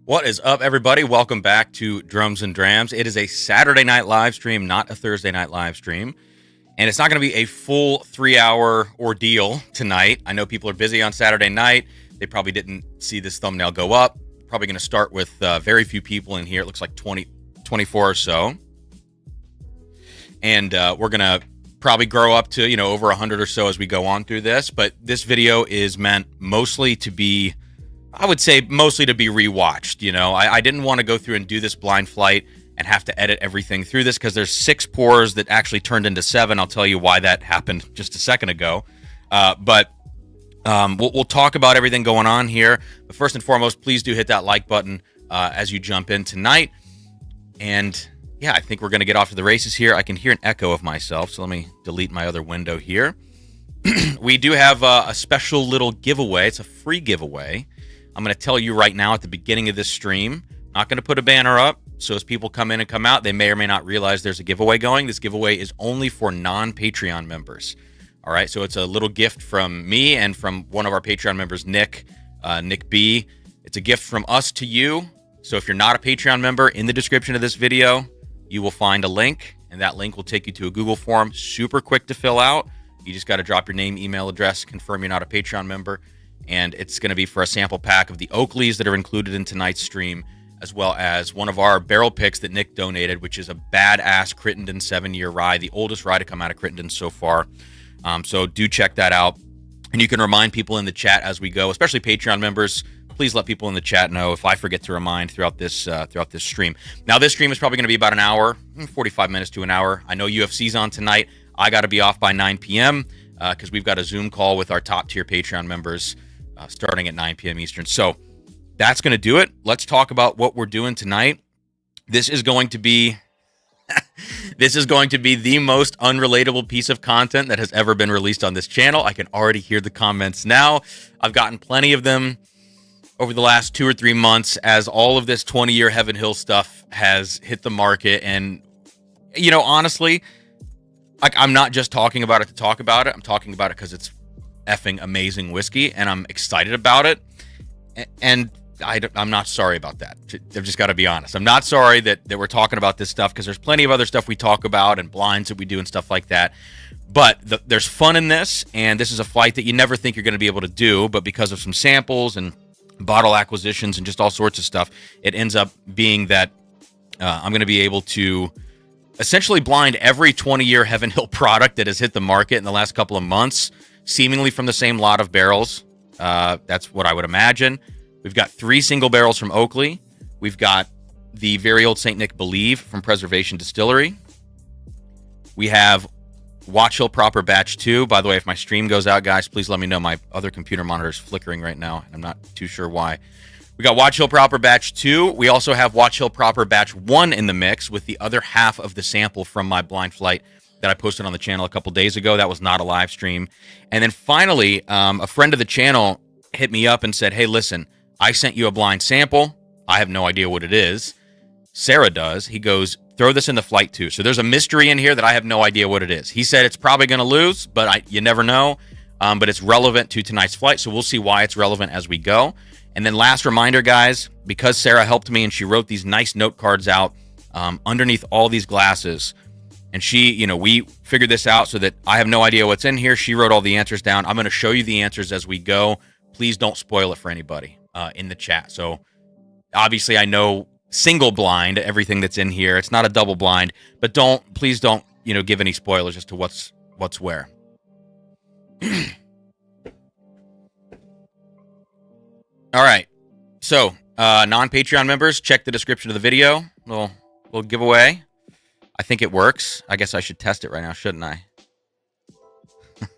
What is up, everybody? Welcome back to Drums and Drams. It is a Saturday night live stream, not a Thursday night live stream. And it's not going to be a full 3-hour ordeal tonight. I know people are busy on Saturday night. They probably didn't see this thumbnail go up. Probably going to start with very few people in here. It looks like 24 or so. And we're going to probably grow up to, over 100 or so as we go on through this. But this video is meant mostly to be, I would say, mostly to be rewatched. I didn't want to go through and do this blind flight and have to edit everything through this because there's 6 pours that actually turned into 7. I'll tell you why that happened just a second ago. But we'll talk about everything going on here. But first and foremost, please do hit that like button as you jump in tonight. And yeah, I think we're going to get off to the races here. I can hear an echo of myself, so let me delete my other window here. We do have a special little giveaway. It's a free giveaway. I'm going to tell you right now at the beginning of this stream. Not going to put a banner up, so as people come in and come out, they may or may not realize there's a giveaway going. This giveaway is only for non-Patreon members. All right, so it's a little gift from me and from one of our Patreon members, Nick B. It's a gift from us to you. So if you're not a Patreon member, in the description of this video, you will find a link, and that link will take you to a Google form. Super quick to fill out. You just got to drop your name, email address, confirm you're not a Patreon member, and it's going to be for a sample pack of the Oakleys that are included in tonight's stream, as well as one of our barrel picks that Nick donated, which is a badass Crittenden 7-year rye, the oldest rye to come out of Crittenden so far. So do check that out. And you can remind people in the chat as we go, especially Patreon members. Please let people in the chat know if I forget to remind throughout this stream. Now, this stream is probably going to be about an hour, 45 minutes to an hour. I know UFC's on tonight. I got to be off by 9 p.m. Because we've got a Zoom call with our top-tier Patreon members starting at 9 p.m. Eastern. So that's going to do it. Let's talk about what we're doing tonight. This is going to be the most unrelatable piece of content that has ever been released on this channel. I can already hear the comments now. I've gotten plenty of them over the last 2 or 3 months as all of this 20-year Heaven Hill stuff has hit the market. And, honestly, I'm not just talking about it to talk about it. I'm talking about it because it's effing amazing whiskey, and I'm excited about it. And I'm not sorry about that. I've just got to be honest. I'm not sorry that we're talking about this stuff because there's plenty of other stuff we talk about and blinds that we do and stuff like that. But there's fun in this, and this is a flight that you never think you're going to be able to do, but because of some samples and bottle acquisitions and just all sorts of stuff, it ends up being that I'm going to be able to essentially blind every 20-year Heaven Hill product that has hit the market in the last couple of months, seemingly from the same lot of barrels. That's what I would imagine. We've got 3 single barrels from Oakley. We've got the very old St. Nick Believe from Preservation Distillery. We have Watch Hill Proper Batch 2. By the way, if my stream goes out, guys, please let me know. My other computer monitor is flickering right now, and I'm not too sure why. We got Watch Hill Proper Batch 2. We also have Watch Hill Proper Batch 1 in the mix with the other half of the sample from my blind flight that I posted on the channel a couple days ago. That was not a live stream. And then finally, a friend of the channel hit me up and said, hey, listen, I sent you a blind sample. I have no idea what it is. Sarah does. He goes, throw this in the flight too. So there's a mystery in here that I have no idea what it is. He said it's probably going to lose, but you never know. But it's relevant to tonight's flight, so we'll see why it's relevant as we go. And then last reminder, guys, because Sarah helped me and she wrote these nice note cards out underneath all these glasses, and she, we figured this out so that I have no idea what's in here. She wrote all the answers down. I'm going to show you the answers as we go. Please don't spoil it for anybody in the chat. So obviously I know single blind everything that's in here. It's not a double blind, but please don't, give any spoilers as to what's where. All right. So, non-Patreon members, check the description of the video. Little giveaway. I think it works. I guess I should test it right now, shouldn't I? And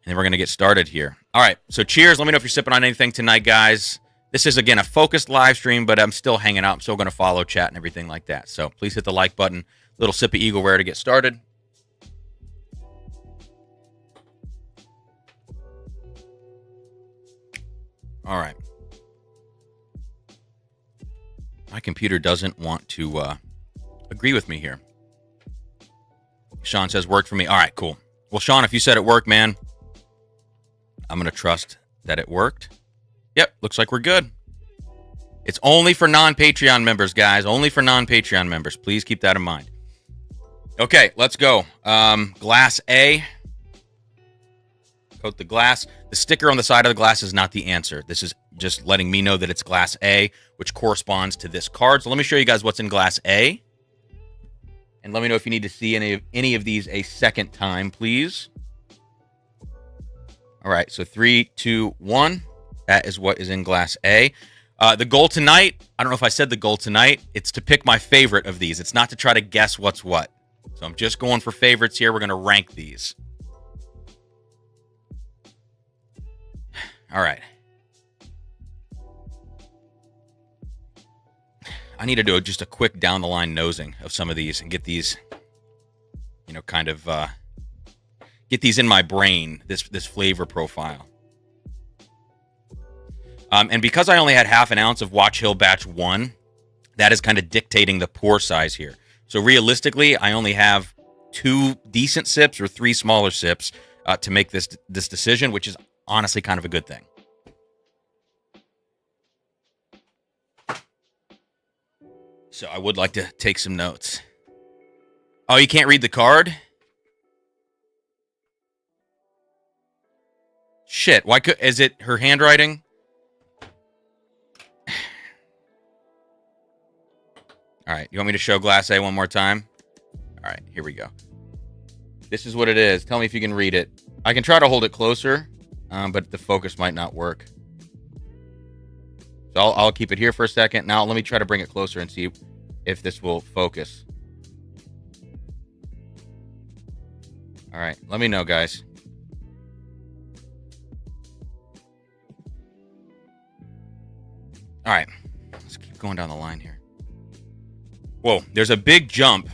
then we're going to get started here. All right. So cheers. Let me know if you're sipping on anything tonight, guys. This is, again, a focused live stream, but I'm still hanging out. I'm still going to follow chat and everything like that. So please hit the like button. Little sip of Eagleware to get started. All right. My computer doesn't want to agree with me here. Sean says, worked for me. All right, cool. Well, Sean, if you said it worked, man, I'm going to trust that it worked. Yep, looks like we're good. It's only for non-Patreon members, guys. Only for non-Patreon members. Please keep that in mind. Okay, let's go. Glass A. Coat the glass. The sticker on the side of the glass is not the answer. This is just letting me know that it's Glass A, which corresponds to this card. So let me show you guys what's in Glass A. And let me know if you need to see any of these a second time, please. All right, so 3, 2, 1. That is what is in Glass A. The goal tonight, I don't know if I said the goal tonight, it's to pick my favorite of these. It's not to try to guess what's what. So I'm just going for favorites here. We're going to rank these. All right. I need to do just a quick down-the-line nosing of some of these and get these, you know, kind of get these in my brain, this flavor profile. And because I only had half an ounce of Watch Hill Batch 1, that is kind of dictating the pour size here. So realistically, I only have 2 decent sips or 3 smaller sips to make this decision, which is honestly kind of a good thing. So I would like to take some notes. Oh, you can't read the card? Shit, why could... Is it her handwriting? All right, you want me to show Glass A one more time? All right, here we go. This is what it is. Tell me if you can read it. I can try to hold it closer, but the focus might not work. So I'll keep it here for a second. Now let me try to bring it closer and see if this will focus. All right, let me know, guys. All right, let's keep going down the line here. Whoa, there's a big jump.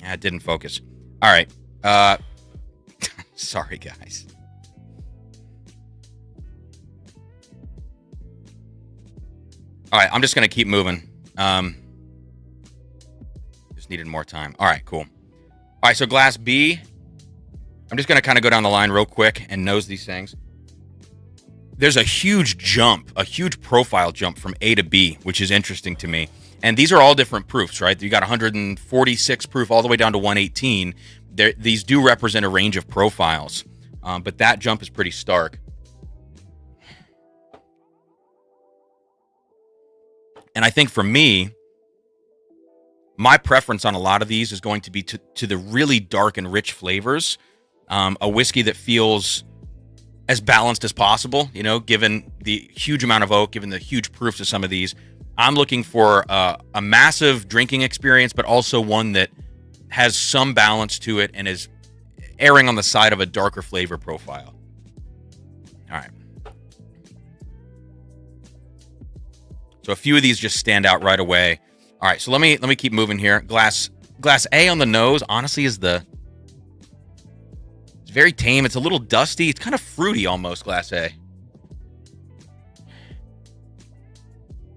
It didn't focus. All right. Sorry, guys. All right, I'm just going to keep moving. Just needed more time. All right, cool. All right, so Glass B. I'm just going to kind of go down the line real quick and nose these things. There's a huge jump, a huge profile jump from A to B, which is interesting to me. And these are all different proofs, right? You got 146 proof all the way down to 118. These do represent a range of profiles, but that jump is pretty stark. And I think for me, my preference on a lot of these is going to be to the really dark and rich flavors. A whiskey that feels as balanced as possible, you know, given the huge amount of oak, given the huge proofs of some of these. I'm looking for a massive drinking experience, but also one that has some balance to it and is erring on the side of a darker flavor profile. All right. So a few of these just stand out right away. All right, so let me keep moving here. Glass A on the nose, honestly, it's very tame. It's a little dusty. It's kind of fruity almost, Glass A.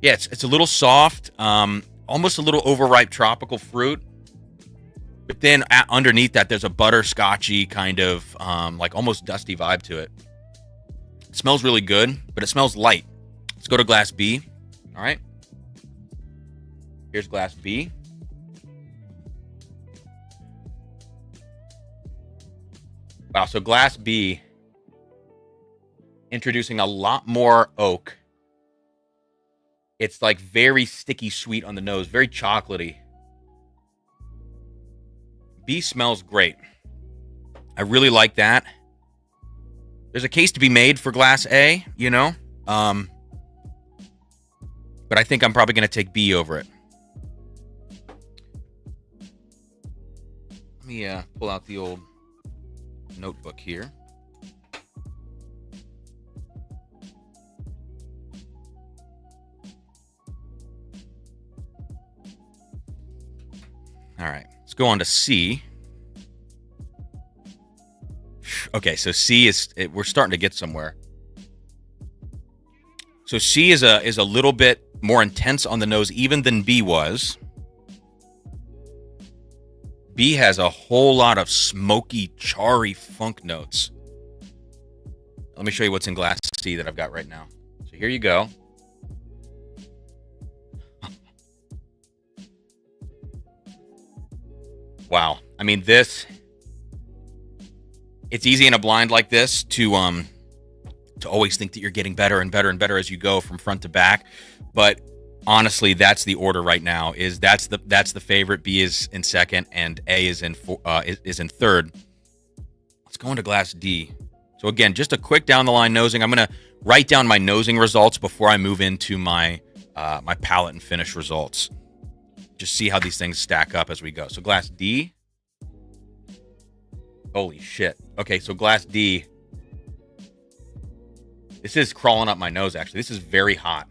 Yeah, it's a little soft, almost a little overripe tropical fruit. But then underneath that, there's a butterscotchy kind of like almost dusty vibe to it. It smells really good, but it smells light. Let's go to Glass B. All right. Here's Glass B. Wow, so Glass B introducing a lot more oak. It's like very sticky sweet on the nose, very chocolatey. B smells great. I really like that. There's a case to be made for Glass A, you know? But I think I'm probably going to take B over it. Let me pull out the old notebook here. All right, let's go on to C. Okay, so C we're starting to get somewhere. So C is a little bit more intense on the nose even than B was. B has a whole lot of smoky, charry funk notes. Let me show you what's in Glass C that I've got right now. So So here you go. Wow. I mean, it's easy in a blind like this to always think that you're getting better and better and better as you go from front to back. But honestly, that's the order right now. That's the favorite. B is in second, and A is in third. Let's go into glass D. So again, just a quick down the line nosing. I'm gonna write down my nosing results before I move into my my palate and finish results. Just see how these things stack up as we go. So glass D. Holy shit. Okay, so glass D. This is crawling up my nose, actually. This is very hot.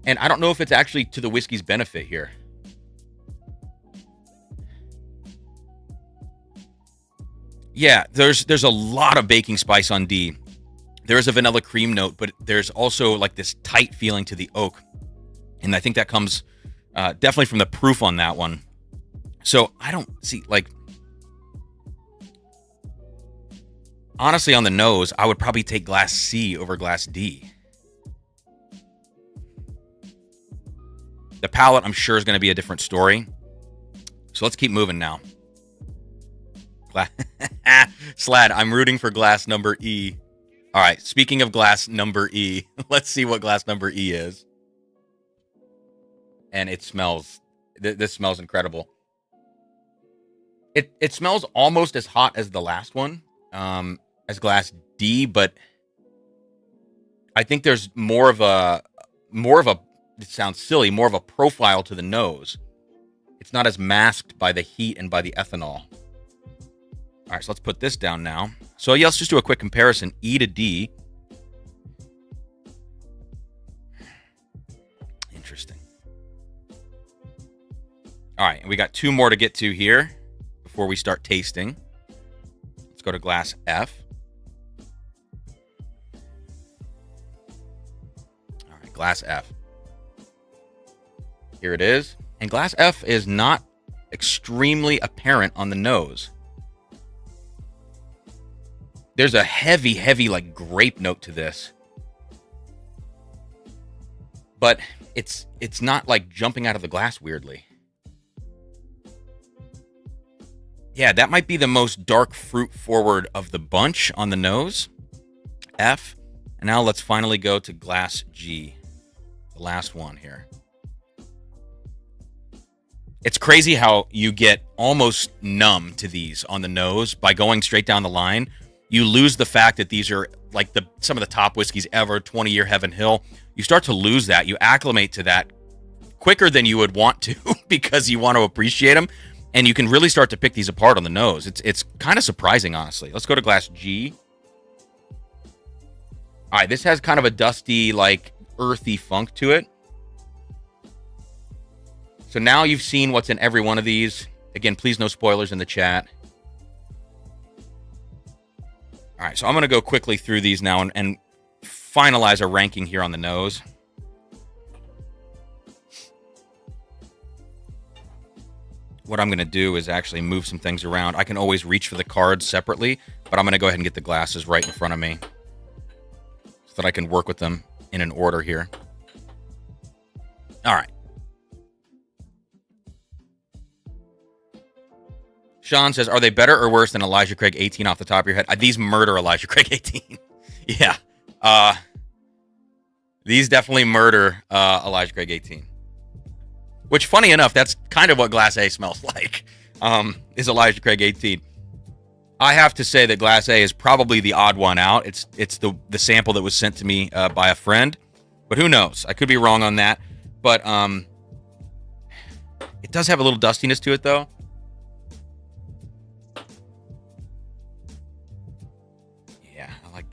And I don't know if it's actually to the whiskey's benefit here. Yeah, there's a lot of baking spice on D. There's a vanilla cream note, but there's also like this tight feeling to the oak. And I think that comes definitely from the proof on that one. So I don't see, like, honestly, on the nose, I would probably take glass C over glass D. The palate, I'm sure, is going to be a different story. So let's keep moving now. Slad, I'm rooting for glass number E. All right, speaking of glass number E, let's see what glass number E is. And it smells, this smells incredible. It smells almost as hot as the last one, as glass D, but I think there's more of a, it sounds silly, more of a profile to the nose. It's not as masked by the heat and by the ethanol. All right, so let's put this down now. So yeah, let's just do a quick comparison. E to D. Interesting. All right, and we got two more to get to here before we start tasting. Let's go to glass F. All right, glass F. Here it is. And glass F is not extremely apparent on the nose. There's a heavy, like, grape note to this. But it's not, like, jumping out of the glass weirdly. Yeah, that might be the most dark fruit forward of the bunch on the nose. F. And now let's finally go to glass G. The last one here. It's crazy how you get almost numb to these on the nose by going straight down the line. You lose the fact that these are like some of the top whiskeys ever, 20-year Heaven Hill. You start to lose that. You acclimate to that quicker than you would want to because you want to appreciate them. And you can really start to pick these apart on the nose. It's kind of surprising, honestly. Let's go to glass G. All right, this has kind of a dusty, like, earthy funk to it. So now you've seen what's in every one of these. Again, please no spoilers in the chat. All right, so I'm going to go quickly through these now and finalize a ranking here on the nose. What I'm going to do is actually move some things around. I can always reach for the cards separately, but I'm going to go ahead and get the glasses right in front of me so that I can work with them in an order here. All right. Sean says, are they better or worse than Elijah Craig 18 off the top of your head? These murder Elijah Craig 18. Yeah. These definitely murder Elijah Craig 18. Which, funny enough, that's kind of what Glass A smells like, is Elijah Craig 18. I have to say that Glass A is probably the odd one out. It's the sample that was sent to me by a friend. But who knows? I could be wrong on that. But it does have a little dustiness to it, though.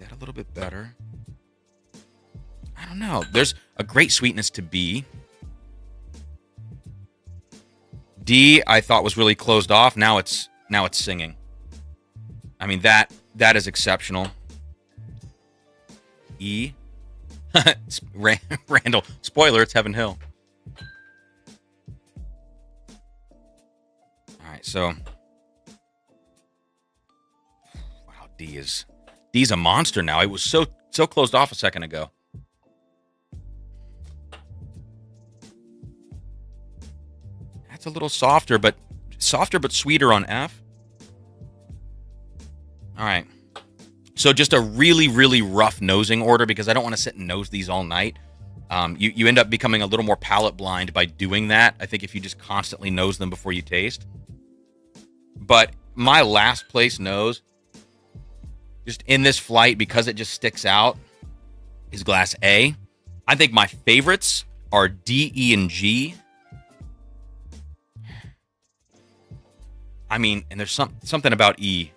A little bit better. I don't know. There's a great sweetness to B. D, I thought was really closed off. Now it's singing. I mean, that is exceptional. E. Randall. Spoiler, it's Heaven Hill. All right, so wow, D's a monster now. It was so So closed off a second ago. That's a little softer but sweeter on F. All right. So just a really, really rough nosing order because I don't want to sit and nose these all night. You end up becoming a little more palate blind by doing that. I think if you just constantly nose them before you taste. But my last place nose, just in this flight, because it just sticks out, is Glass A. I think my favorites are D, E, and G. I mean, and there's something about E.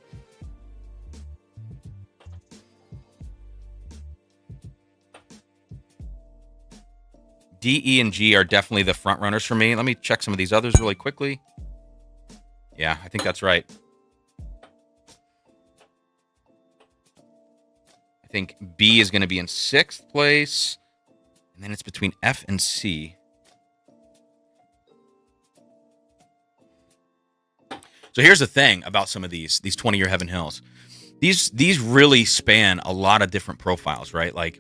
D, E, and G are definitely the front runners for me. Let me check some of these others really quickly. Yeah, I think that's right. I think B is going to be in 6th place. And then it's between F and C. So here's the thing about some of these 20-year Heaven Hills. These really span a lot of different profiles, right? Like,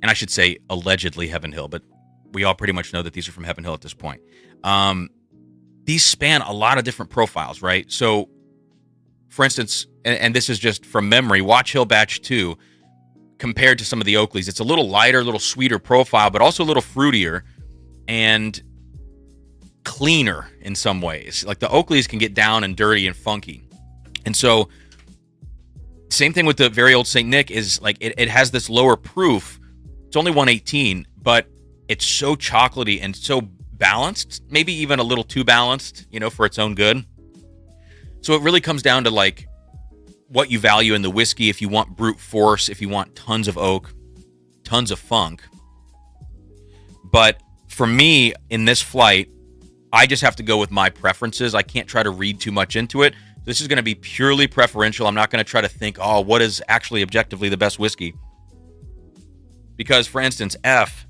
and I should say allegedly Heaven Hill, but we all pretty much know that these are from Heaven Hill at this point. These span a lot of different profiles, right? So, for instance, and this is just from memory, Watch Hill Batch 2, compared to some of the Oakleys, it's a little lighter, a little sweeter profile, but also a little fruitier and cleaner in some ways. Like the Oakleys can get down and dirty and funky. And so, same thing with the very old St. Nick is like it has this lower proof. It's only 118, but it's so chocolatey and so balanced, maybe even a little too balanced, for its own good. So it really comes down to like what you value in the whiskey. If you want brute force, if you want tons of oak, tons of funk. But for me, in this flight, I just have to go with my preferences. I can't try to read too much into it. This is going to be purely preferential. I'm not going to try to think, what is actually objectively the best whiskey? Because, for instance, F,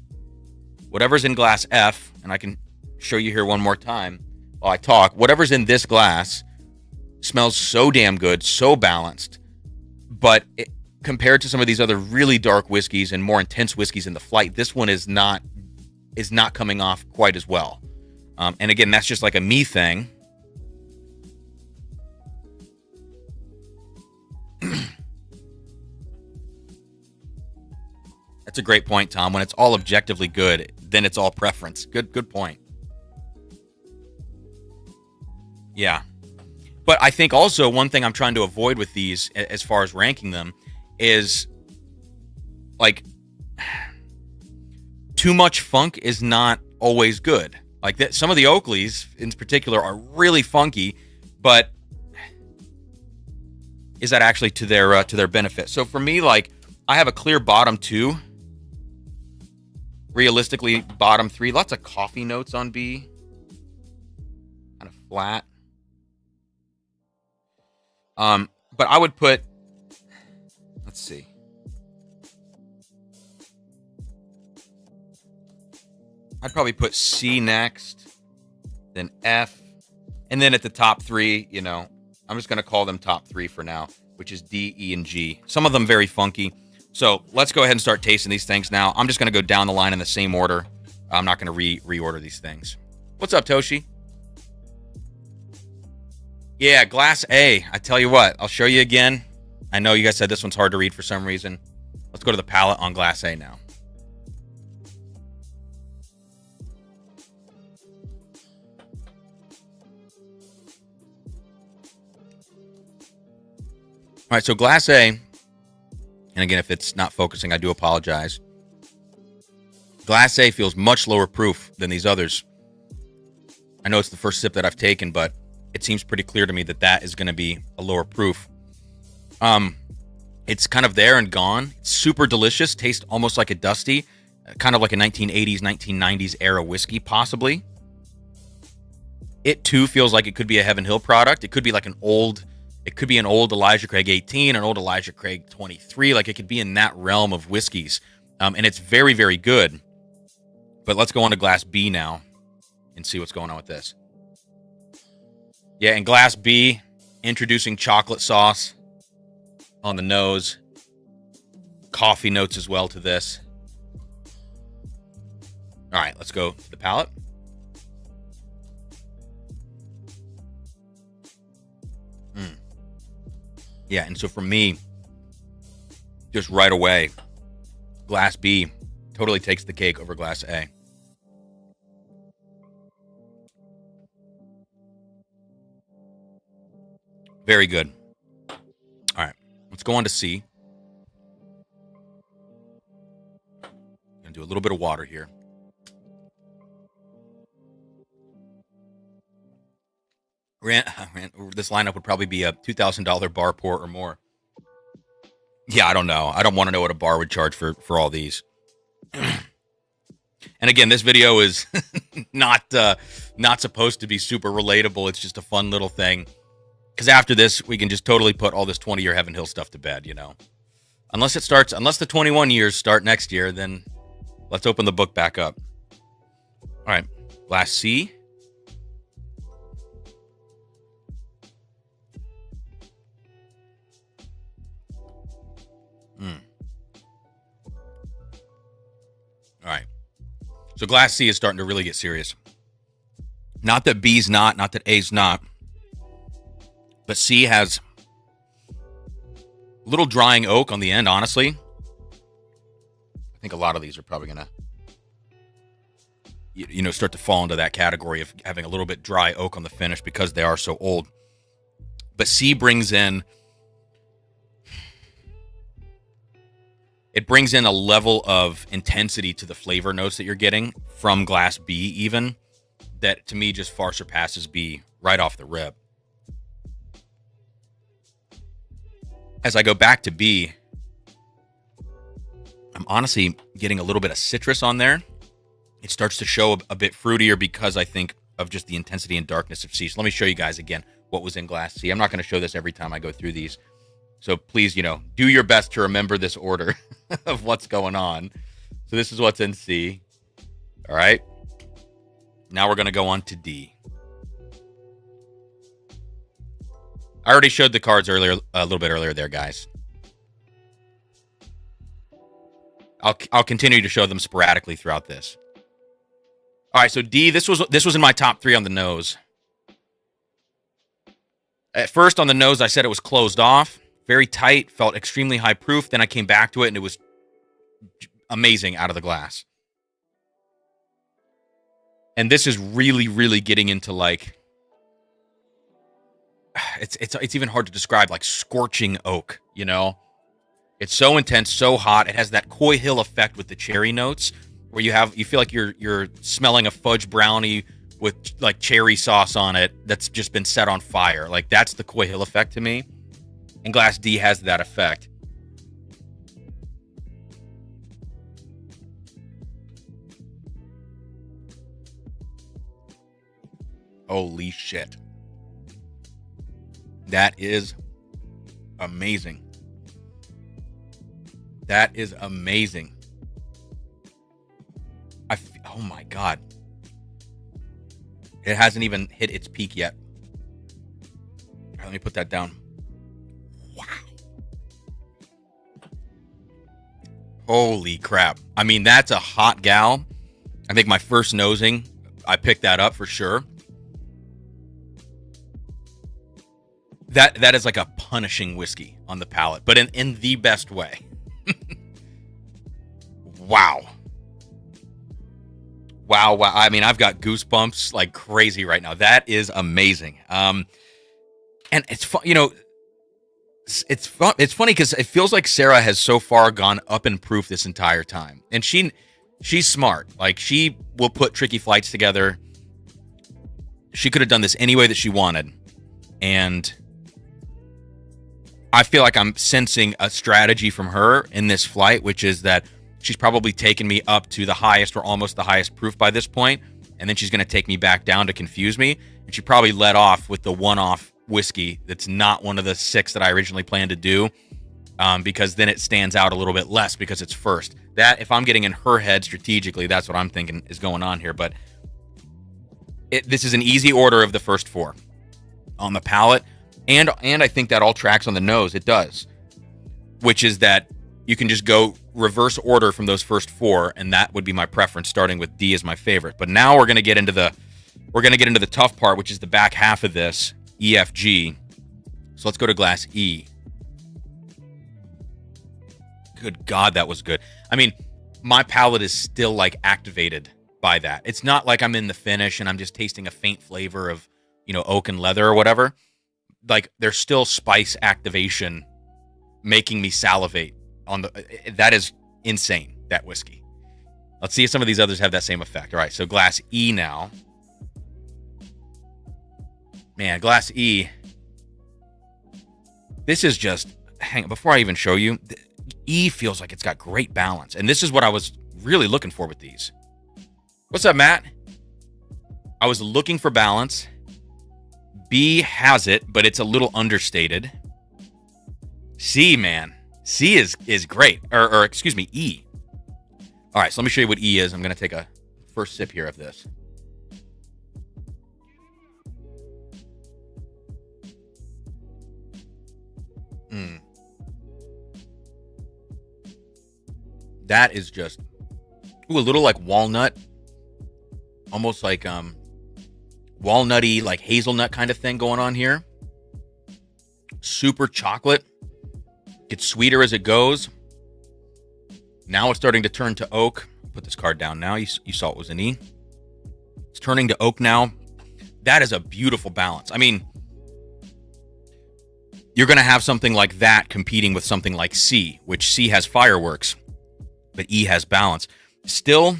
whatever's in glass F, and I can show you here one more time while I talk, whatever's in this glass smells so damn good, so balanced, but compared to some of these other really dark whiskeys and more intense whiskeys in the flight, this one is not coming off quite as well. And again, that's just like a me thing. That's a great point, Tom. When it's all objectively good, then it's all preference. Good point. Yeah. But I think also one thing I'm trying to avoid with these, as far as ranking them, is like too much funk is not always good. Like that, some of the Oakleys in particular are really funky, but is that actually to their benefit? So for me, like I have a clear bottom 2. Realistically, bottom 3. Lots of coffee notes on B. Kind of flat. But I would put, let's see. I'd probably put C next, then F, and then at the top 3, I'm just going to call them top 3 for now, which is D, E, and G. Some of them very funky. So let's go ahead and start tasting these things now. I'm just going to go down the line in the same order. I'm not going to reorder these things. What's up, Toshi? Yeah, Glass A. I tell you what, I'll show you again. I know you guys said this one's hard to read for some reason. Let's go to the palate on Glass A now. All right, so Glass A, and again, if it's not focusing, I do apologize. Glass A feels much lower proof than these others. I know it's the first sip that I've taken, but it seems pretty clear to me that is going to be a lower proof. It's kind of there and gone. It's super delicious. Tastes almost like a dusty, kind of like a 1980s, 1990s era whiskey, possibly. It too feels like it could be a Heaven Hill product. It could be like an old Elijah Craig 18, an old Elijah Craig 23. Like it could be in that realm of whiskeys. And it's very, very good. But let's go on to Glass B now and see what's going on with this. Yeah, in Glass B, introducing chocolate sauce on the nose. coffee notes as well to this. All right, let's go to the palate. Yeah, and so for me, just right away, Glass B totally takes the cake over Glass A. Very good. All right, let's go on to C. Gonna do a little bit of water here. This lineup would probably be a $2,000 bar pour or more. Yeah, I don't know. I don't want to know what a bar would charge for all these. And again, this video is not supposed to be super relatable. It's just a fun little thing. Because after this, we can just totally put all this 20-year Heaven Hill stuff to bed, you know. Unless the 21 years start next year, then let's open the book back up. All right, Glass C. All right. So Glass C is starting to really get serious. Not that B's not that A's not. But C has a little drying oak on the end, honestly. I think a lot of these are probably going to, start to fall into that category of having a little bit dry oak on the finish because they are so old. But C brings in a level of intensity to the flavor notes that you're getting from Glass B even that to me just far surpasses B right off the rip. As I go back to B, I'm honestly getting a little bit of citrus on there. It starts to show a bit fruitier because I think of just the intensity and darkness of C. So let me show you guys again what was in Glass C. I'm not going to show this every time I go through these. So please, do your best to remember this order of what's going on. So this is what's in C. All right. Now we're going to go on to D. I already showed the cards earlier, a little bit earlier there, guys. I'll continue to show them sporadically throughout this. All right, so D, this was in my top 3 on the nose. At first on the nose, I said it was closed off. Very tight, felt extremely high proof. Then I came back to it, and it was amazing out of the glass. And this is really, really getting into like it's even hard to describe, like scorching oak. It's so intense, so hot. It has that Coy Hill effect with the cherry notes, where you feel like you're smelling a fudge brownie with like cherry sauce on it that's just been set on fire. Like that's the Coy Hill effect to me. And Glass D has that effect. Holy shit. That is amazing. That is amazing. Oh my God. It hasn't even hit its peak yet. All right, let me put that down. Wow. Holy crap. I mean, that's a hot gal. I think my first nosing, I picked that up for sure. That is like a punishing whiskey on the palate, but in the best way. Wow. Wow. I mean, I've got goosebumps like crazy right now. That is amazing. And it's fun, it's funny because it feels like Sarah has so far gone up in proof this entire time. And she's smart. Like, she will put tricky flights together. She could have done this any way that she wanted. And I feel like I'm sensing a strategy from her in this flight, which is that she's probably taken me up to the highest or almost the highest proof by this point, and then she's going to take me back down to confuse me. And she probably let off with the one-off whiskey that's not one of the 6 that I originally planned to do, because then it stands out a little bit less because it's first. That, if I'm getting in her head strategically, that's what I'm thinking is going on here. But this is an easy order of the first 4 on the palate. And I think that all tracks on the nose. It does. Which is that you can just go reverse order from those first four, and that would be my preference, starting with D as my favorite. But now we're gonna get into the tough part, which is the back half of this, EFG. So let's go to glass E. Good God, that was good. I mean, my palate is still like activated by that. It's not like I'm in the finish and I'm just tasting a faint flavor of, oak and leather or whatever. Like, there's still spice activation making me salivate that is insane, that whiskey. Let's see if some of these others have that same effect. All right, so glass E now. Man, glass E. This is just, hang on, before I even show you, E feels like it's got great balance. And this is what I was really looking for with these. What's up, Matt? I was looking for balance. B has it, but it's a little understated. C, man. C is great. Or excuse me, E. All right, so let me show you what E is. I'm going to take a first sip here of this. That is just, a little like walnut. Almost like walnutty, like hazelnut kind of thing going on here. Super chocolate. Gets sweeter as it goes. Now it's starting to turn to oak. Put this card down now. You saw it was an E. It's turning to oak now. That is a beautiful balance. I mean, you're going to have something like that competing with something like C, which C has fireworks, but E has balance. Still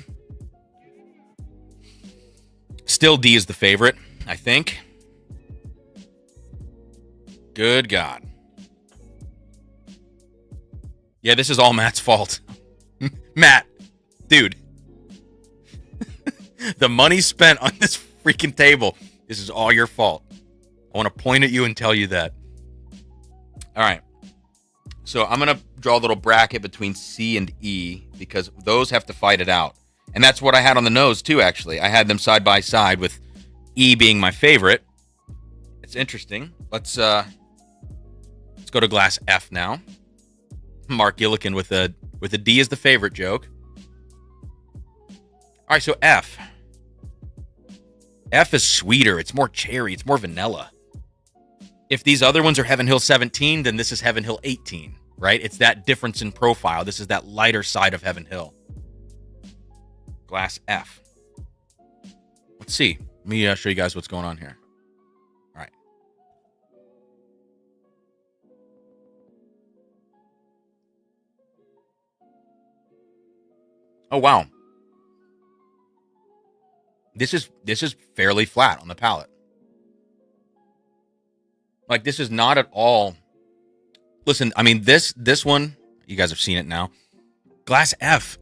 D is the favorite, I think. Good God. Yeah, this is all Matt's fault. Matt, dude. The money spent on this freaking table, this is all your fault. I want to point at you and tell you that. All right. So I'm going to draw a little bracket between C and E because those have to fight it out. And that's what I had on the nose too, actually. I had them side by side with E being my favorite. It's interesting. Let's go to glass F now. Mark Gillikin with a D as the favorite joke. All right, so F. F is sweeter. It's more cherry. It's more vanilla. If these other ones are Heaven Hill 17, then this is Heaven Hill 18, right? It's that difference in profile. This is that lighter side of Heaven Hill. Glass F. Let's see. Let me show you guys what's going on here. All right. Oh, wow. This is fairly flat on the palate. Like, this is not at all. Listen, I mean, this one, you guys have seen it now. Glass F.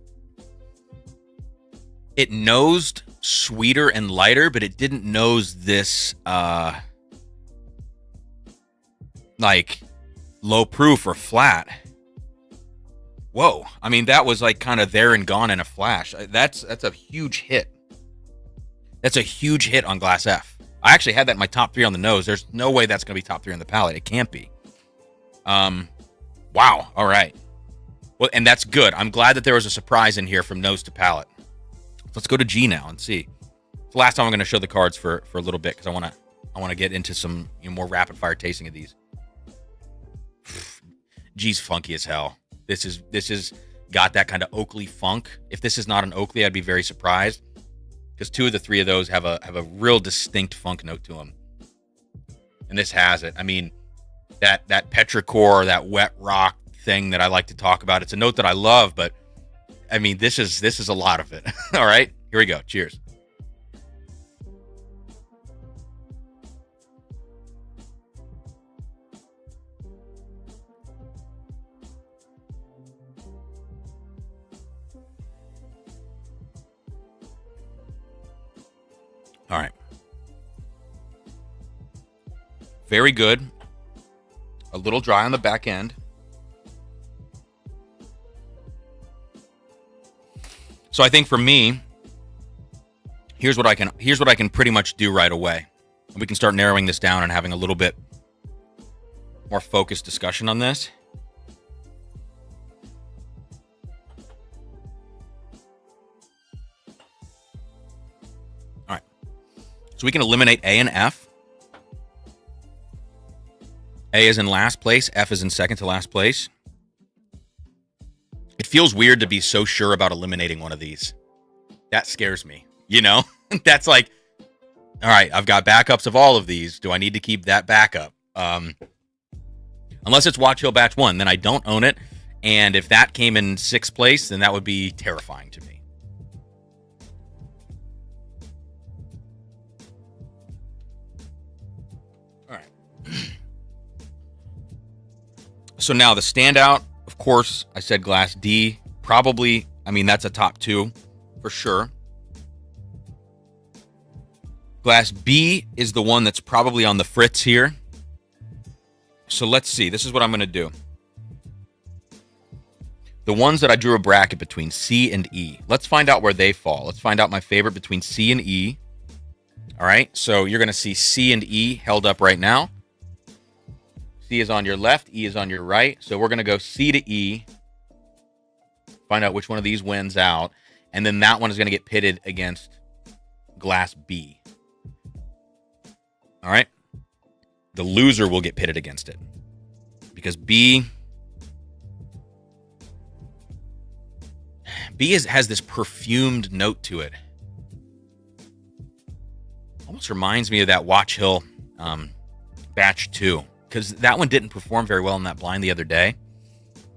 It nosed sweeter and lighter, but it didn't nose this, like, low proof or flat. Whoa. I mean, that was like kind of there and gone in a flash. That's a huge hit. That's a huge hit on glass F. I actually had that in my top 3 on the nose. There's no way that's going to be top 3 on the palate. It can't be. Wow. All right. Well, and that's good. I'm glad that there was a surprise in here from nose to palate. Let's go to G now and see. It's the last time I'm going to show the cards for a little bit because I want to get into some more rapid fire tasting of these. G's funky as hell. This is got that kind of Oakley funk. If this is not an Oakley, I'd be very surprised because 2 of the 3 of those have a real distinct funk note to them. And this has it. I mean, that petrichor, that wet rock thing that I like to talk about. It's a note that I love, but I mean, this is a lot of it. All right, here we go. Cheers. All right. Very good. A little dry on the back end. So I think for me, here's what I can pretty much do right away. And we can start narrowing this down and having a little bit more focused discussion on this. So we can eliminate A and F. A is in last place. F is in second to last place. It feels weird to be so sure about eliminating one of these. That scares me. You know? That's like, all right, I've got backups of all of these. Do I need to keep that backup? Unless it's Watch Hill Batch 1, then I don't own it. And if that came in 6th place, then that would be terrifying to me. So now the standout, of course, I said Glass D. Probably, I mean, that's a top 2 for sure. Glass B is the one that's probably on the fritz here. So let's see. This is what I'm going to do. The ones that I drew a bracket between C and E. Let's find out where they fall. Let's find out my favorite between C and E. All right. So you're going to see C and E held up right now. C is on your left, E is on your right. So we're going to go C to E, find out which one of these wins out, and then that one is going to get pitted against Glass B. All right? The loser will get pitted against it. Because B has this perfumed note to it. Almost reminds me of that Watch Hill Batch 2. Because that one didn't perform very well in that blind the other day.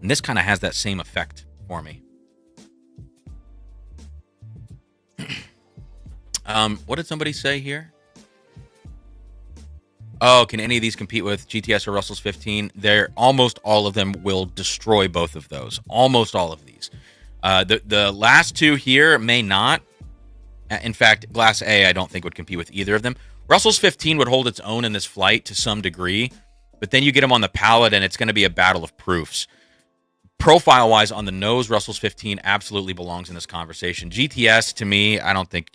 And this kind of has that same effect for me. What did somebody say here? Oh, can any of these compete with GTS or Russell's 15? They're almost all of them will destroy both of those. Almost all of these. The last 2 here may not. In fact, Glass A I don't think would compete with either of them. Russell's 15 would hold its own in this flight to some degree. But then you get them on the palate, and it's going to be a battle of proofs. Profile-wise, on the nose, Russell's 15 absolutely belongs in this conversation. GTS, to me, I don't think...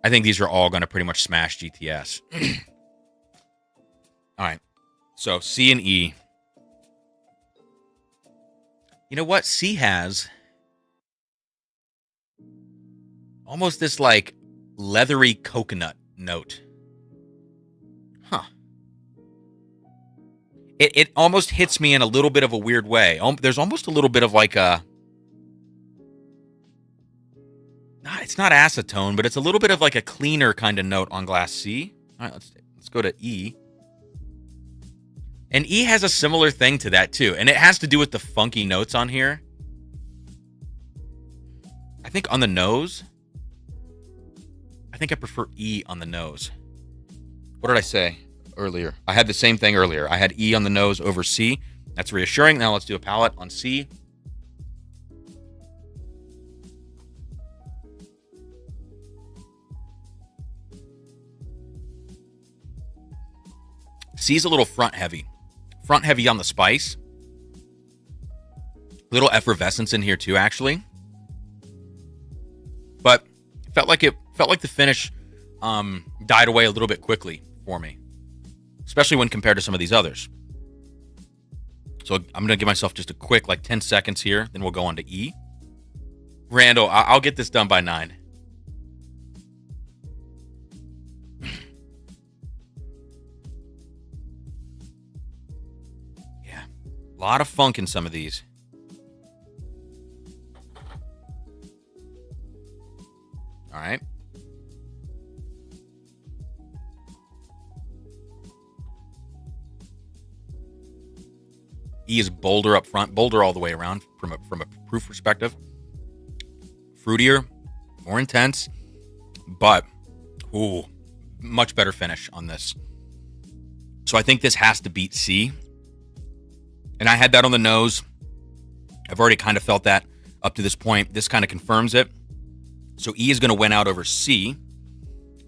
I think these are all going to pretty much smash GTS. All right. So, C and E. You know what? C has almost this, like, leathery coconut note. Huh. It almost hits me in a little bit of a weird way. There's almost a little bit of like a... It's not acetone, but it's a little bit of like a cleaner kind of note on Glass C. All right, let's go to E. And E has a similar thing to that too. And it has to do with the funky notes on here. I think on the nose, I think I prefer E on the nose. What did I say earlier? I had the same thing earlier. I had E on the nose over C. That's reassuring. Now let's do a palate on C. C is a little front heavy. Front heavy on the spice. Little effervescence in here too, actually. But felt like the finish died away a little bit quickly for me, especially when compared to some of these others. So I'm going to give myself just a quick, like 10 seconds here. Then we'll go on to E. Randall, I'll get this done by 9. Yeah. A lot of funk in some of these. All right. E is bolder up front, bolder all the way around from a proof perspective. Fruitier, more intense, but much better finish on this. So I think this has to beat C. And I had that on the nose. I've already kind of felt that up to this point. This kind of confirms it. So E is going to win out over C.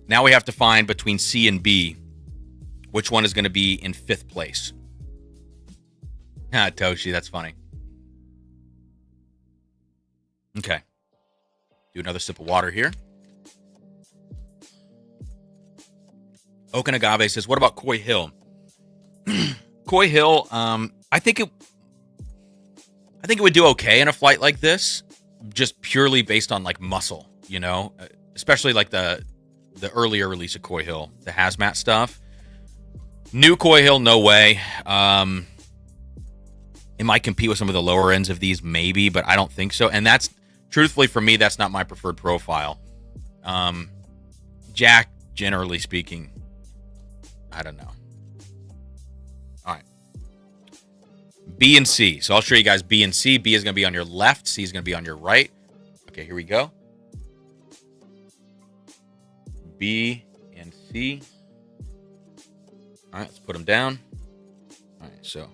Now we have to find between C and B which one is going to be in 5th place. Toshi, that's funny. Okay. Do another sip of water here. Oak and Agave says, what about Coy Hill? Coy Hill, I think it would do okay in a flight like this, just purely based on like muscle, you know, especially like the the earlier release of Coy Hill, the hazmat stuff. New Coy Hill, no way. It might compete with some of the lower ends of these, maybe, but I don't think so. And that's, truthfully, for me, that's not my preferred profile. Jack, generally speaking, I don't know. All right. B and C. So I'll show you guys B and C. B is going to be on your left. C is going to be on your right. Okay, here we go. B and C. All right, let's put them down. All right, so.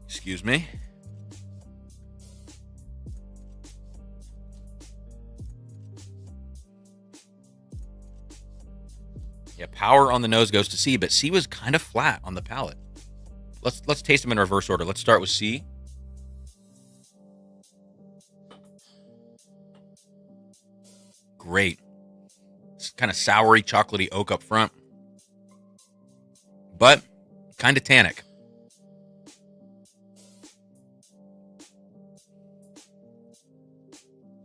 Excuse me. Yeah, power on the nose goes to C, but C was kind of flat on the palate. Let's taste them in reverse order. Let's start with C. Great. It's kind of soury, chocolatey oak up front, but kind of tannic.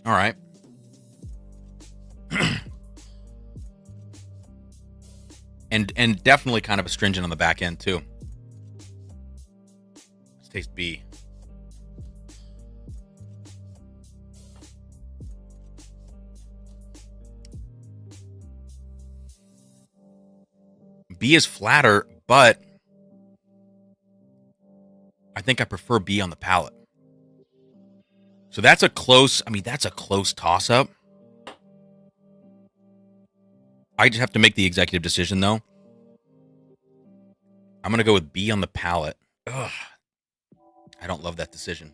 All right. and definitely kind of astringent on the back end too. Let's taste B. B is flatter, but I think I prefer B on the palate. So that's a close, that's a close toss-up. I just have to make the executive decision, though. I'm going to go with B on the palate. Ugh. I don't love that decision.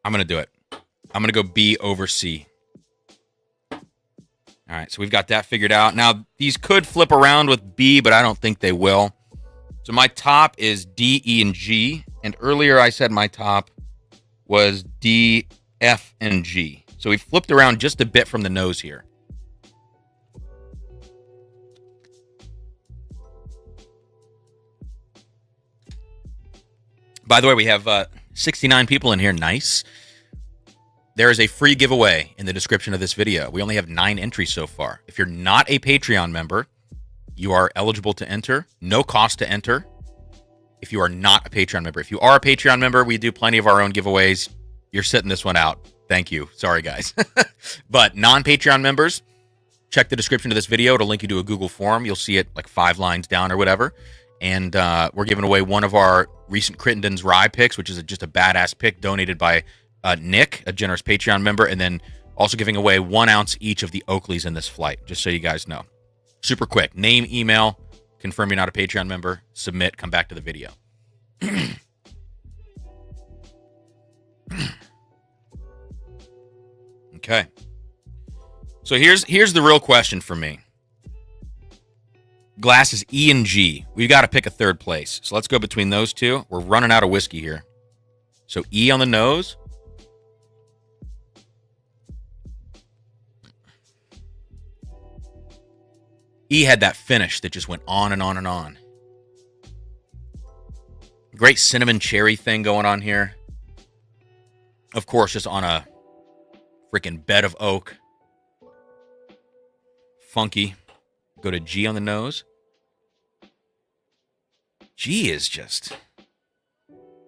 I'm going to do it. I'm going to go B over C. All right, so we've got that figured out. Now, these could flip around with B, but I don't think they will. So my top is D, E, and G. And earlier I said my top was D, F, and G. So we flipped around just a bit from the nose here. By the way, we have 69 people in here. Nice. There is a free giveaway in the description of this video. We only have 9 entries so far. If you're not a Patreon member, you are eligible to enter. No cost to enter. If you are not a Patreon member. If you are a Patreon member, we do plenty of our own giveaways. You're sitting this one out. Thank you. Sorry, guys. But non-Patreon members, check the description of this video. It'll link you to a Google form. You'll see it like 5 lines down or whatever. And we're giving away one of our recent Crittenden's Rye picks, which is just a badass pick donated by Nick, a generous Patreon member. And then also giving away 1 ounce each of the Oakleys in this flight, just so you guys know. Super quick. Name, email, confirm you're not a Patreon member, submit, come back to the video. Okay. So here's the real question for me. Glass is E and G. We've got to pick a third place. So let's go between those two. We're running out of whiskey here. So E on the nose. E had that finish that just went on and on and on. Great cinnamon cherry thing going on here. Of course, just on a freaking bed of oak. Funky. Go to G on the nose. G is just...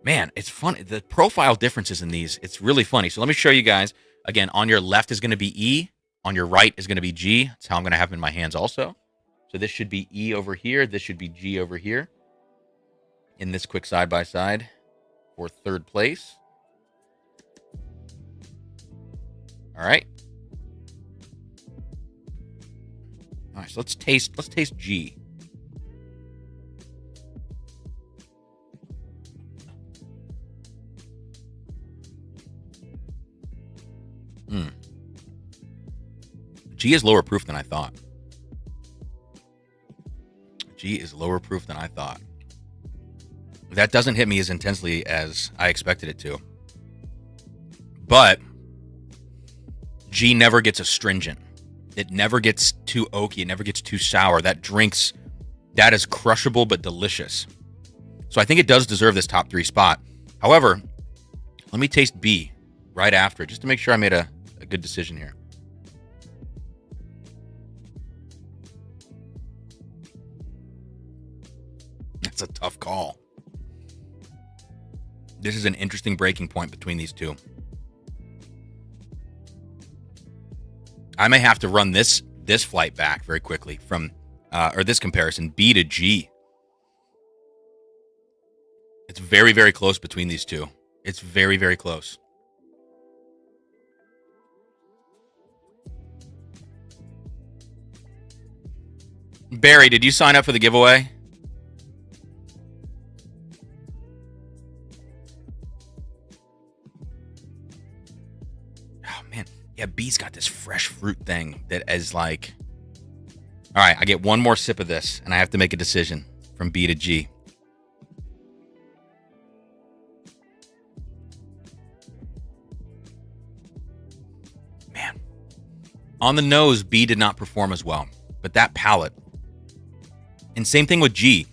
Man, it's fun. The profile differences in these, it's really funny. So let me show you guys. Again, on your left is going to be E. On your right is going to be G. That's how I'm going to have them in my hands also. So this should be E over here. This should be G over here. In this quick side-by-side for third place. All right. All right, so let's taste G. G is lower proof than I thought. G is lower proof than I thought. That doesn't hit me as intensely as I expected it to. But G never gets astringent. It never gets too oaky. It never gets too sour. That is crushable but delicious. So I think it does deserve this top 3 spot. However, let me taste B. right after it, just to make sure I made a good decision here. That's a tough call. This is an interesting breaking point between these two. I may have to run this flight back very quickly from, or this comparison, B to G. It's very, very close between these two. It's very, very close. Barry, did you sign up for the giveaway? Oh, man. Yeah, B's got this fresh fruit thing that is like... All right, I get one more sip of this, and I have to make a decision from B to G. Man. On the nose, B did not perform as well, but that palate... And same thing with G.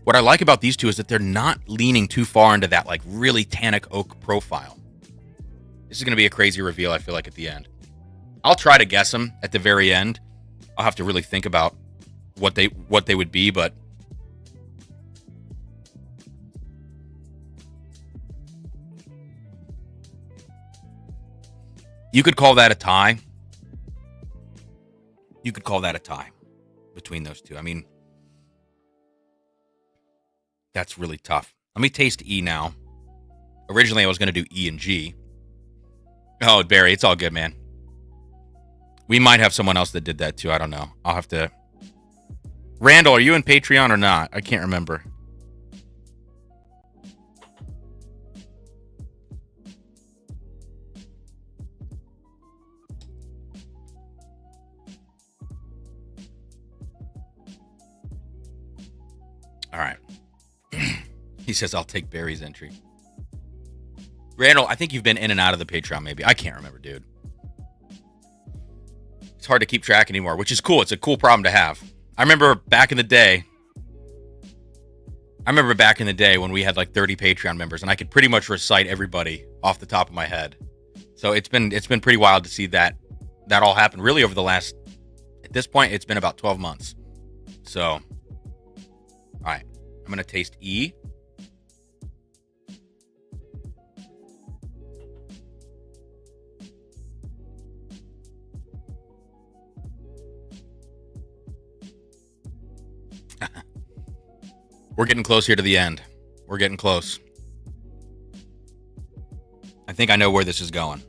What I like about these two is that they're not leaning too far into that like really tannic oak profile. This is going to be a crazy reveal, I feel like, at the end. I'll try to guess them at the very end. I'll have to really think about what they would be, but you could call that a tie. You could call that a tie between those two. I mean, that's really tough. Let me taste E now. Originally, I was going to do E and G. Oh, Barry, it's all good, man. We might have someone else that did that, too. I don't know. I'll have to... Randall, are you in Patreon or not? I can't remember. All right. He says, I'll take Barry's entry. Randall, I think you've been in and out of the Patreon, maybe. I can't remember, dude. It's hard to keep track anymore, which is cool. It's a cool problem to have. I remember back in the day when we had like 30 Patreon members, and I could pretty much recite everybody off the top of my head. So it's been pretty wild to see that all happen really over the last, at this point, it's been about 12 months. So, all right. I'm going to taste E. We're getting close here to the end. We're getting close. I think I know where this is going.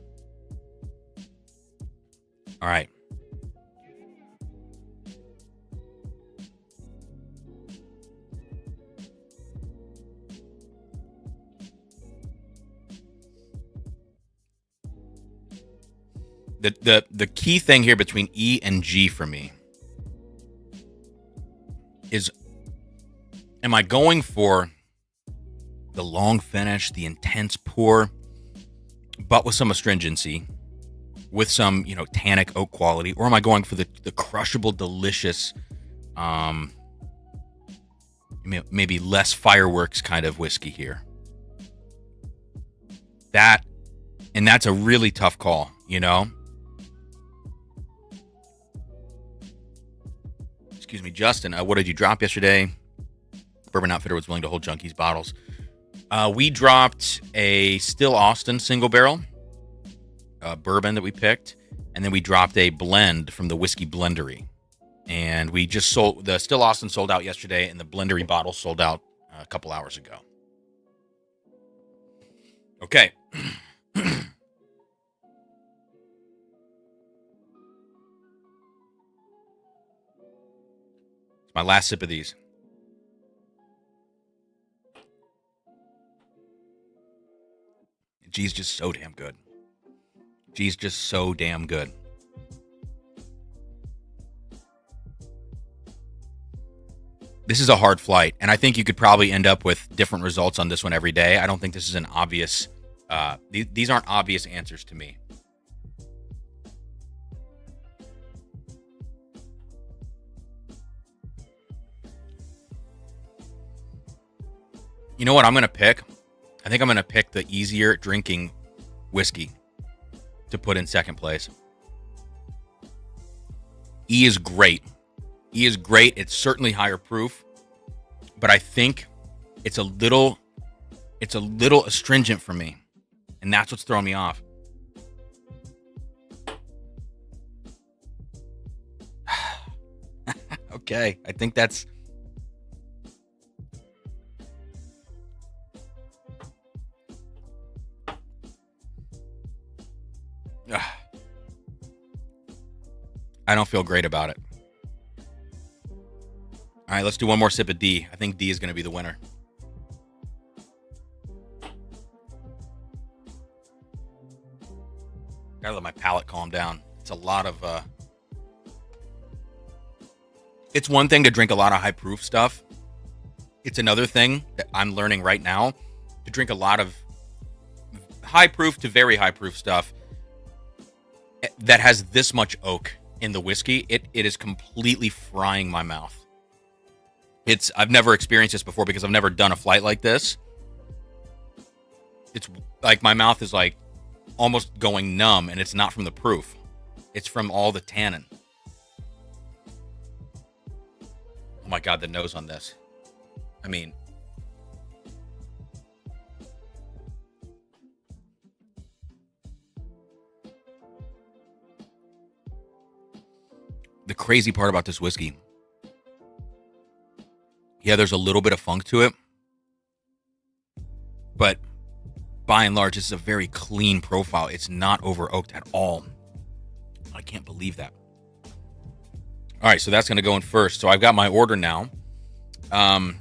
All right. The key thing here between E and G for me is, am I going for the long finish, the intense pour, but with some astringency, with some, tannic oak quality, or am I going for the crushable, delicious, maybe less fireworks kind of whiskey here? That's a really tough call, Excuse me, Justin, what did you drop yesterday? Bourbon Outfitter was willing to hold Junkies bottles. We dropped a Still Austin single barrel bourbon that we picked, and then we dropped a blend from the Whiskey Blendery. And we just sold, the Still Austin sold out yesterday, and the Blendery bottle sold out a couple hours ago. Okay. It's my last sip of these. G's just so damn good. G's just so damn good. This is a hard flight, and I think you could probably end up with different results on this one every day. I don't think this is an obvious... these aren't obvious answers to me. You know what I'm going to pick? I think I'm going to pick the easier drinking whiskey to put in second place. E is great. E is great. It's certainly higher proof, but I think it's a little astringent for me, and that's what's throwing me off. Okay, I think that's... I don't feel great about it. All right, let's do one more sip of D. I think D is going to be the winner. Gotta let my palate calm down. It's a lot of... It's one thing to drink a lot of high proof stuff. It's another thing that I'm learning right now to drink a lot of high proof to very high proof stuff that has this much oak in the whiskey. It is completely frying my mouth. I've never experienced this before because I've never done a flight like this. It's like my mouth is like almost going numb, and it's not from the proof. It's from all the tannin. Oh my God, the nose on this. I mean, the crazy part about this whiskey, yeah, there's a little bit of funk to it, but by and large, this is a very clean profile. It's not over oaked at all. I can't believe that. All right, so that's going to go in first. So I've got my order now. I've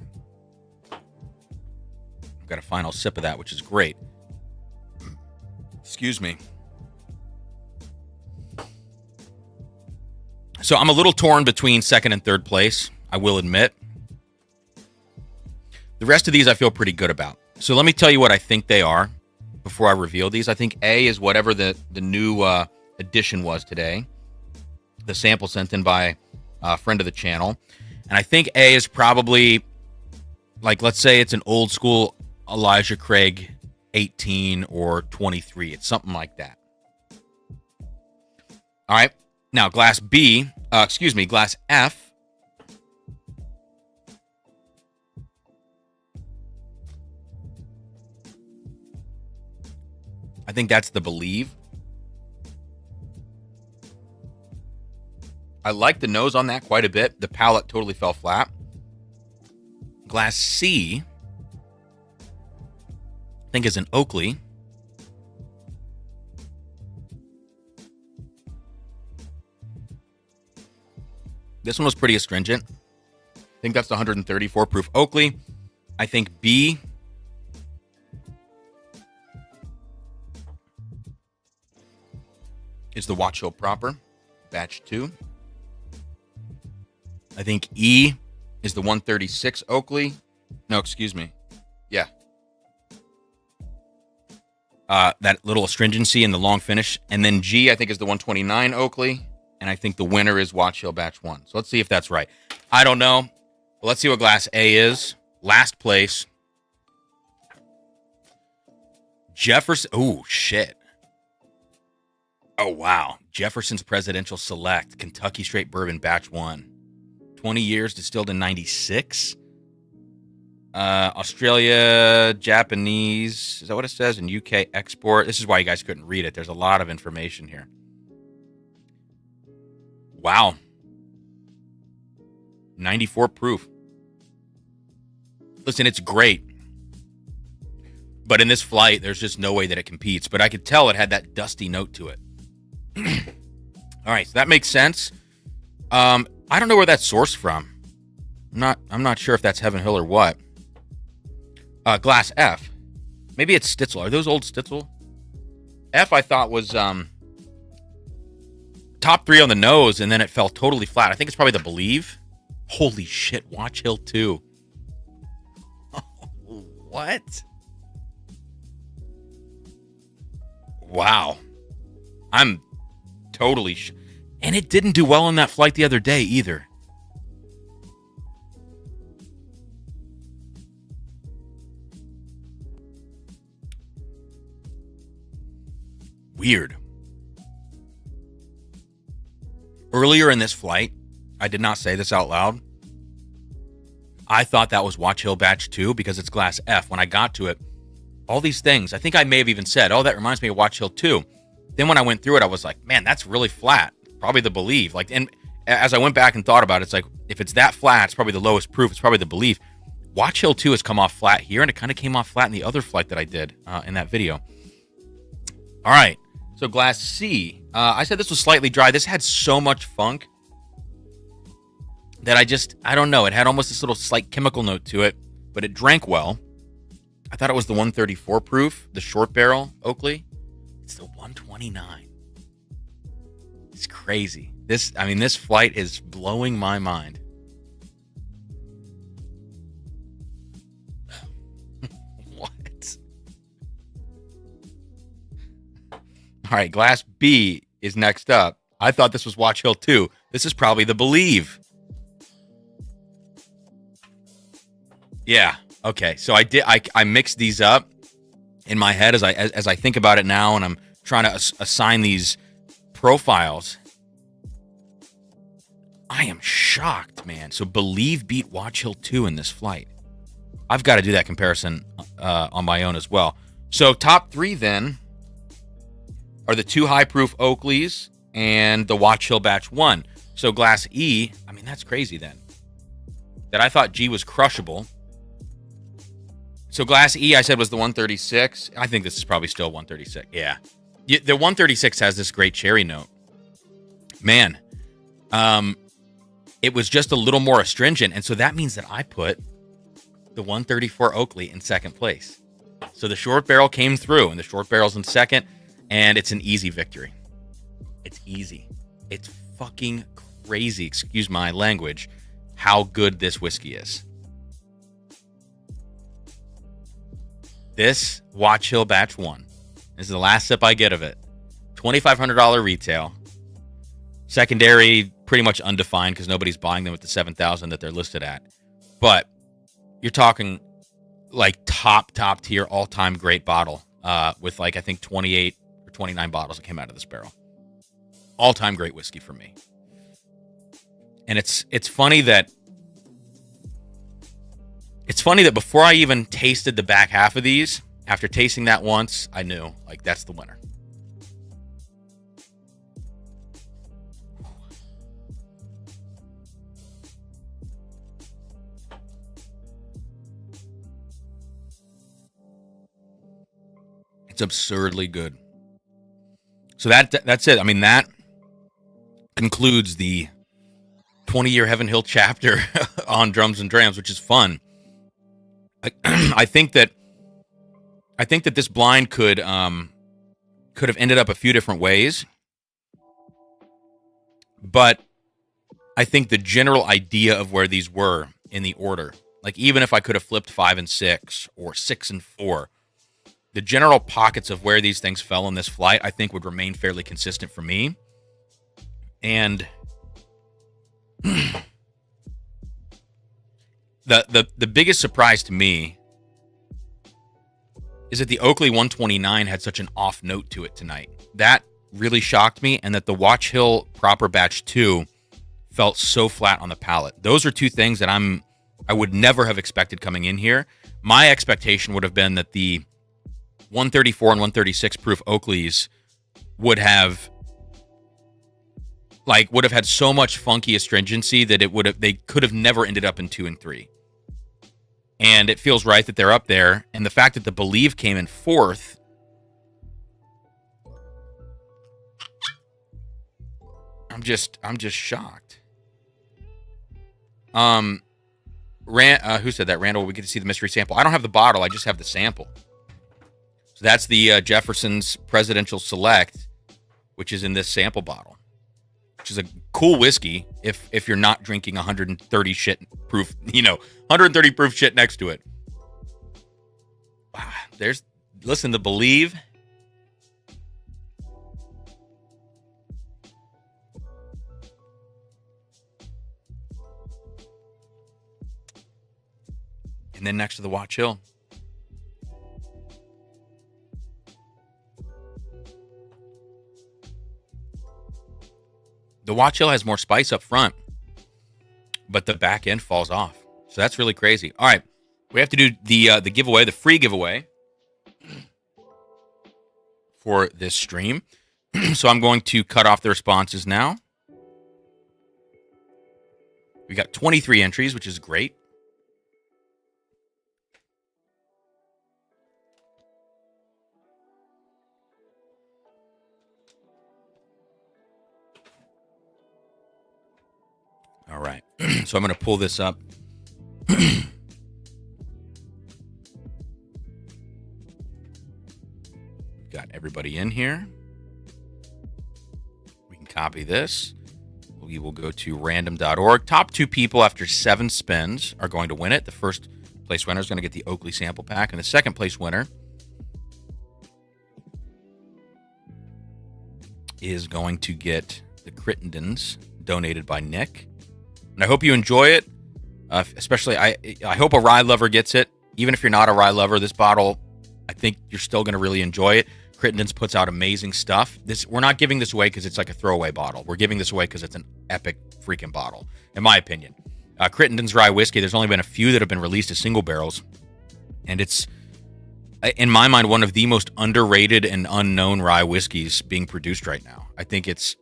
got a final sip of that, which is great. Excuse me. So I'm a little torn between second and third place, I will admit. The rest of these I feel pretty good about. So let me tell you what I think they are before I reveal these. I think A is whatever the new addition was today. The sample sent in by a friend of the channel. And I think A is probably, like, let's say it's an old school Elijah Craig 18 or 23. It's something like that. All right. Now, glass F. I think that's the Believe. I like the nose on that quite a bit. The palate totally fell flat. Glass C, I think, is an Oakley. This one was pretty astringent. I think that's the 134 proof Oakley. I think B is the Watch Hill Proper, batch 2. I think E is the 136 Oakley. No, excuse me. Yeah. That little astringency and the long finish. And then G, I think, is the 129 Oakley. And I think the winner is Watch Hill Batch 1. So let's see if that's right. I don't know. But let's see what glass A is. Last place. Jefferson. Oh, shit. Oh, wow. Jefferson's Presidential Select, Kentucky Straight Bourbon Batch 1. 20 years, distilled in 96. Australia, Japanese. Is that what it says? And UK export. This is why you guys couldn't read it. There's a lot of information here. Wow. 94 proof. Listen, it's great. But in this flight, there's just no way that it competes. But I could tell it had that dusty note to it. All right, so that makes sense. I don't know where that's sourced from. I'm not sure if that's Heaven Hill or what. Glass F. Maybe it's Stitzel. Are those old Stitzel? F, I thought, was top 3 on the nose, and then it fell totally flat. I think it's probably the Believe. Holy shit, Watch Hill 2. What? Wow. I'm totally... And it didn't do well on that flight the other day either. Weird. Earlier in this flight, I did not say this out loud. I thought that was Watch Hill Batch 2 because it's Glass F. When I got to it, all these things, I think I may have even said, oh, that reminds me of Watch Hill 2. Then when I went through it, I was like, man, that's really flat. Probably the Believe. Like, and as I went back and thought about it, it's like, if it's that flat, it's probably the lowest proof. It's probably the Believe. Watch Hill 2 has come off flat here, and it kind of came off flat in the other flight that I did in that video. All right, so Glass C. I said this was slightly dry. This had so much funk that I don't know. It had almost this little slight chemical note to it, but it drank well. I thought it was the 134 proof, the short barrel Oakley. It's the 129. It's crazy. This flight is blowing my mind. What? All right, Glass B is next up. I thought this was Watch Hill 2. This is probably the Believe. Yeah. Okay. So I mixed these up in my head as I think about it now, and I'm trying to assign these profiles. I am shocked, man. So Believe beat Watch Hill 2 in this flight. I've got to do that comparison on my own as well. So top three then are the two high proof Oakleys and the Watch Hill Batch 1. So Glass E, that's crazy then. That I thought G was crushable. So Glass E, I said, was the 136. I think this is probably still 136. Yeah. The 136 has this great cherry note. Man. It was just a little more astringent, and so that means that I put the 134 Oakley in second place. So the short barrel came through, and the short barrel's in second, and it's an easy victory. It's easy. It's fucking crazy, excuse my language, how good this whiskey is. This Watch Hill Batch 1 is the last sip I get of it. $2,500 retail. Secondary, pretty much undefined because nobody's buying them at the $7,000 that they're listed at. But you're talking like top tier, all-time great bottle with I think 28 or 29 bottles that came out of this barrel. All-time great whiskey for me. And it's funny that before I even tasted the back half of these, after tasting that once, I knew that's the winner. It's absurdly good. So that's it. That concludes the 20-year Heaven Hill chapter on Drums and Drams, which is fun. I think that this blind could have ended up a few different ways, but I think the general idea of where these were in the order, even if I could have flipped 5 and 6 or 6 and 4, the general pockets of where these things fell in this flight, I think would remain fairly consistent for me. And the biggest surprise to me is that the Oakley 129 had such an off note to it tonight. That really shocked me, and that the Watch Hill Proper Batch 2 felt so flat on the palate. Those are two things that I would never have expected coming in here. My expectation would have been that the 134 and 136 proof Oakleys would have had so much funky astringency that they could have never ended up in 2 and 3. And it feels right that they're up there. And the fact that the Believe came in 4th, I'm just shocked. Who said that? Randall, we get to see the mystery sample. I don't have the bottle, I just have the sample. So that's the Jefferson's Presidential Select, which is in this sample bottle, which is a cool whiskey if you're not drinking 130 proof, 130 proof shit next to it. Wow, listen to Believe. And then next to the Watch Hill. The Watch Hill has more spice up front, but the back end falls off. So that's really crazy. All right, we have to do the giveaway, the free giveaway for this stream. So I'm going to cut off the responses now. We got 23 entries, which is great. All right, so I'm going to pull this up. Got everybody in here. We can copy this. We will go to random.org. Top 2 people after 7 spins are going to win it. The first place winner is going to get the Oakley sample pack, and the second place winner is going to get the Crittendens donated by Nick. And I hope you enjoy it. Especially, I hope a rye lover gets it. Even if you're not a rye lover, this bottle, I think you're still going to really enjoy it. Crittendens puts out amazing stuff. We're not giving this away because it's like a throwaway bottle. We're giving this away because it's an epic freaking bottle, in my opinion. Crittenden's rye whiskey, there's only been a few that have been released as single barrels. And it's, in my mind, one of the most underrated and unknown rye whiskeys being produced right now. I think it's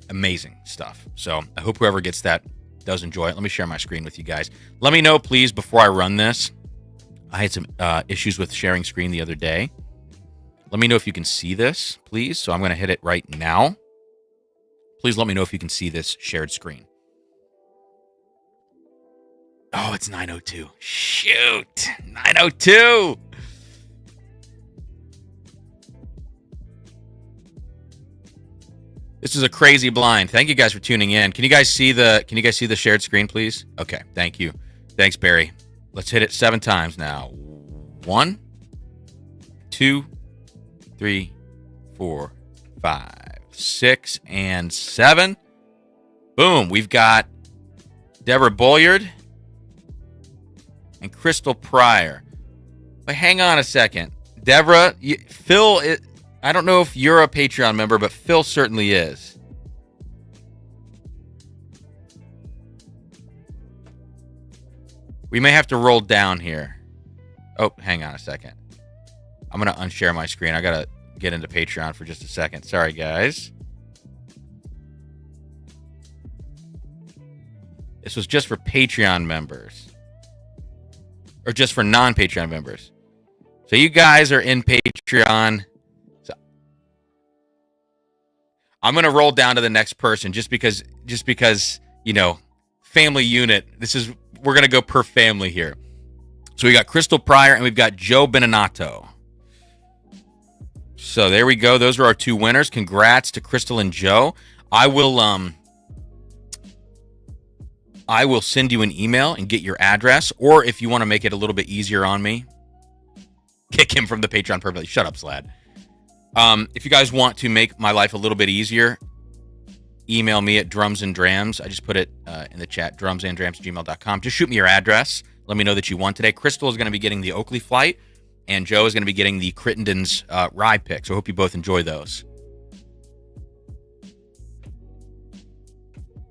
amazing stuff. So I hope whoever gets that does enjoy it. Let me share my screen with you guys. Let me know, please, before I run this. I had some issues with sharing screen the other day. Let me know if you can see this, please. So I'm going to hit it right now. Please let me know if you can see this shared screen. Oh, it's 9:02. Shoot, 9:02. This is a crazy blind. Thank you guys for tuning in. Can you guys see the shared screen, please? Okay, thank you. Thanks, Barry. Let's hit it 7 times now. 1, 2, 3, 4, 5, 6, and 7. Boom. We've got Deborah Bolliard and Crystal Pryor. But hang on a second. Deborah, Phil, I don't know if you're a Patreon member, but Phil certainly is. We may have to roll down here. Oh, hang on a second. I'm going to unshare my screen. I got to get into Patreon for just a second. Sorry, guys. This was just for Patreon members. Or just for non-Patreon members. So you guys are in Patreon. So I'm going to roll down to the next person just because, you know, family unit. We're going to go per family here. So we got Crystal Pryor and we've got Joe Beninato. So there we go. Those are our 2 winners. Congrats to Crystal and Joe. I will send you an email and get your address, or if you want to make it a little bit easier on me, kick him from the Patreon permanently. Shut up, Slad. If you guys want to make my life a little bit easier, email me at drumsanddrams. I just put it in the chat, drumsanddrams@gmail.com. Just shoot me your address. Let me know that you won today. Crystal is going to be getting the Oakley flight, and Joe is going to be getting the Crittenden's rye pick. So I hope you both enjoy those.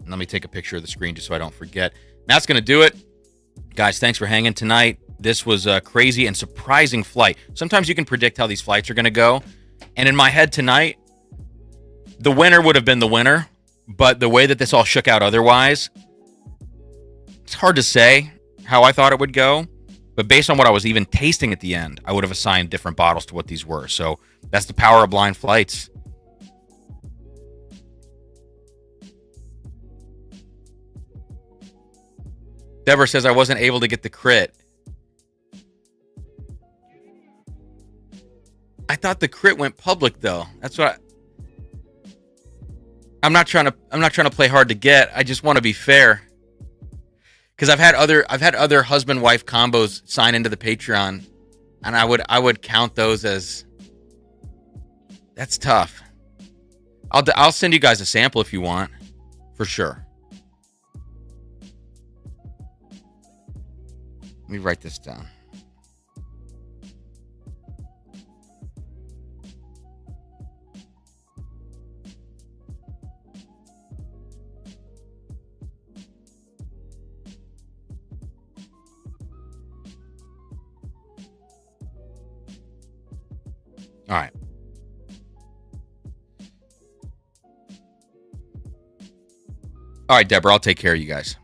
And let me take a picture of the screen just so I don't forget. That's going to do it. Guys, thanks for hanging tonight. This was a crazy and surprising flight. Sometimes you can predict how these flights are going to go. And in my head tonight, the winner would have been the winner. But the way that this all shook out otherwise, it's hard to say how I thought it would go. But based on what I was even tasting at the end, I would have assigned different bottles to what these were. So that's the power of blind flights. Deborah says I wasn't able to get the crit. I thought the crit went public though. That's what I'm not trying to play hard to get. I just want to be fair. Cuz I've had other husband wife combos sign into the Patreon, and I would count those as, that's tough. I'll send you guys a sample if you want, for sure. Let me write this down. All right. All right, Deborah, I'll take care of you guys.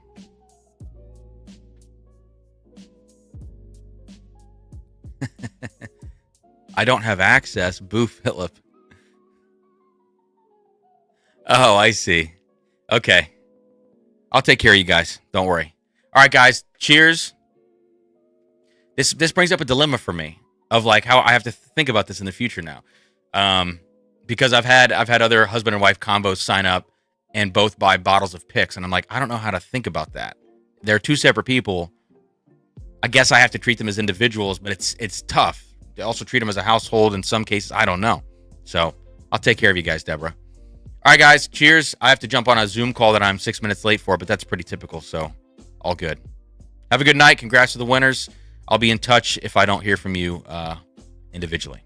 I don't have access. Boo, Philip. Oh, I see. Okay. I'll take care of you guys. Don't worry. All right, guys. Cheers. This brings up a dilemma for me of like how I have to think about this in the future now, because I've had other husband and wife combos sign up and both buy bottles of picks, and I'm like, I don't know how to think about that. They're two separate people. I guess I have to treat them as individuals, but it's tough. To also treat them as a household in some cases. I don't know. So I'll take care of you guys, Deborah. All right, guys. Cheers. I have to jump on a Zoom call that I'm 6 minutes late for, but that's pretty typical. So all good. Have a good night. Congrats to the winners. I'll be in touch if I don't hear from you individually.